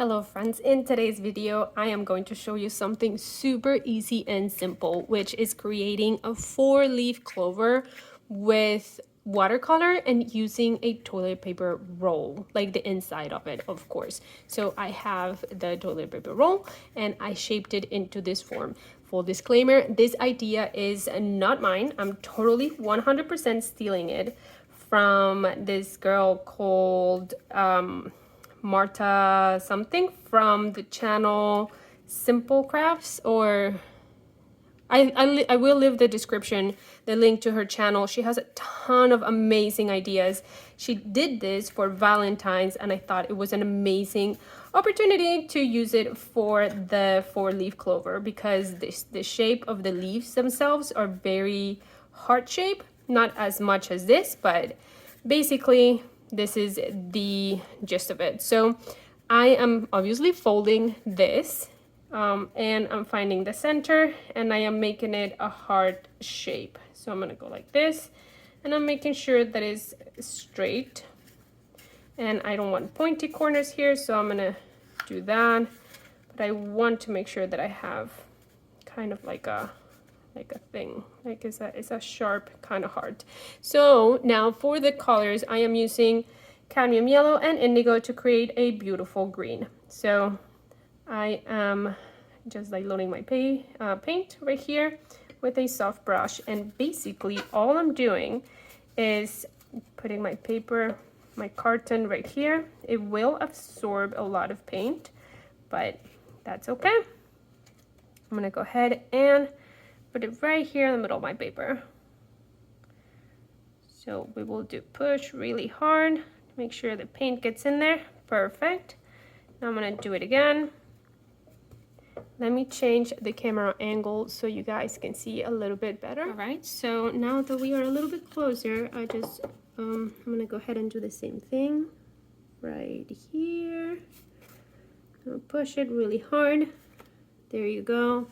Hello friends, in today's video I am going to show you something super easy and simple, which is creating a 4-leaf clover with watercolor and using a toilet paper roll, like the inside of it, of course. So I have the toilet paper roll and I shaped it into this form. Full disclaimer, this idea is not mine. I'm totally 100% stealing it from this girl called Marta something from the channel MaremiSimpleCrafts, or I will leave the description, the link to her channel. She has a ton of amazing ideas. She did this for Valentine's and I thought it was an amazing opportunity to use it for the 4-leaf clover because the shape of the leaves themselves are very heart shape, not as much as this, but basically this is the gist of it. So I am obviously folding this and I'm finding the center and I am making it a heart shape. So I'm gonna go like this and I'm making sure that it's straight, and I don't want pointy corners here, so I'm gonna do that, but I want to make sure that I have kind of like a thing, like it's a sharp kind of heart. So now for the colors, I am using cadmium yellow and indigo to create a beautiful green. So I am just like loading my paint right here with a soft brush, and basically all I'm doing is putting my paper, my carton right here. It will absorb a lot of paint, but that's okay. I'm gonna go ahead and put it right here in the middle of my paper. So we will do push really hard to make sure the paint gets in there. Perfect. Now I'm gonna do it again. Let me change the camera angle so you guys can see a little bit better. All right, so now that we are a little bit closer, I'm gonna go ahead and do the same thing right here. I'm gonna push it really hard. There you go.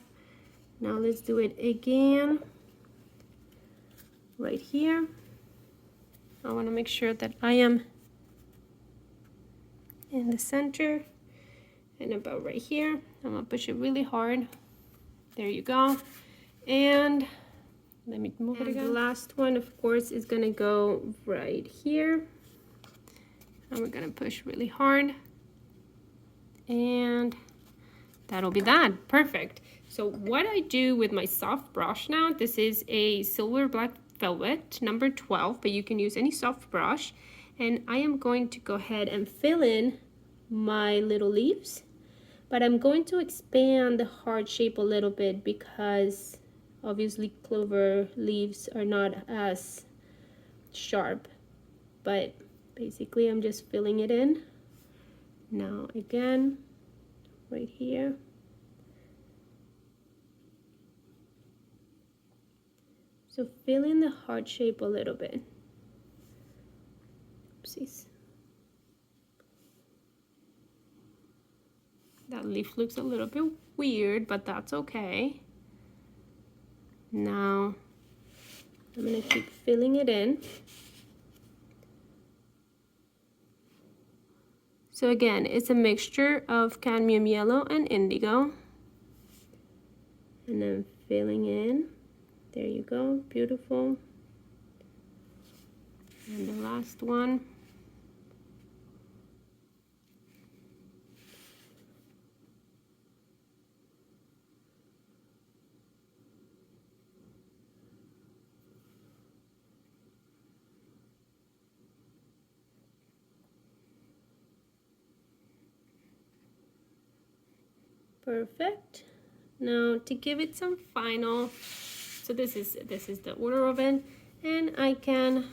Now let's do it again right here. I want to make sure that I am in the center and about right here. I'm gonna push it really hard. There you go. And let me move it again. The last one, of course, is gonna go right here. And we're gonna push really hard. And that'll be that. Perfect. So what I do with my soft brush now, this is a silver black velvet number 12, but you can use any soft brush. And I am going to go ahead and fill in my little leaves, but I'm going to expand the heart shape a little bit because obviously clover leaves are not as sharp, but basically I'm just filling it in. Now again, right here. So fill in the heart shape a little bit. Oopsies. That leaf looks a little bit weird, but that's okay. Now I'm gonna keep filling it in. So again, it's a mixture of cadmium yellow and indigo. And then filling in. There you go, beautiful. And the last one. Perfect. Now to give it some final, so this is the order of it, and I can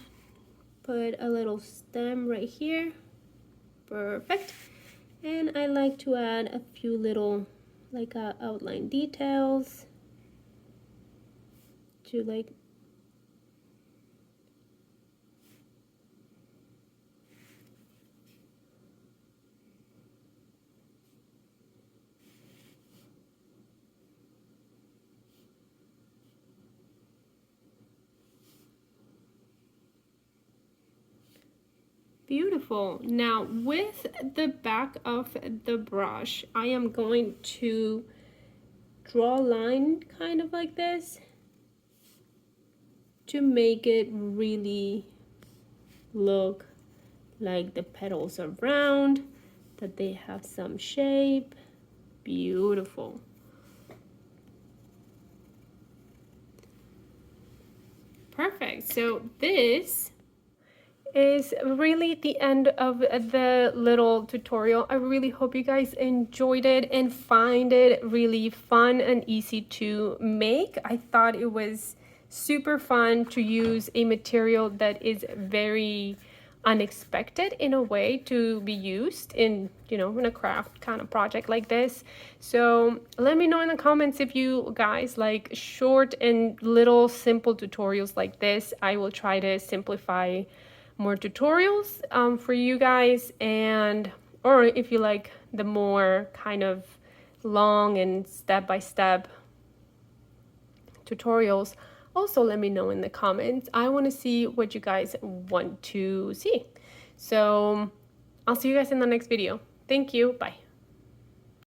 put a little stem right here. Perfect. And I like to add a few little outline details to like Beautiful. Now with the back of the brush, I am going to draw a line kind of like this to make it really look like the petals are round, that they have some shape. Beautiful. Perfect. So this is really the end of the little tutorial. I really hope you guys enjoyed it and find it really fun and easy to make. I thought it was super fun to use a material that is very unexpected in a way to be used in, you know, in a craft kind of project like this. So let me know in the comments if you guys like short and little simple tutorials like this. I will try to simplify more tutorials for you guys, and or if you like the more kind of long and step-by-step tutorials, also let me know in the comments. I want to see what you guys want to see. So I'll see you guys in the next video. Thank you. Bye.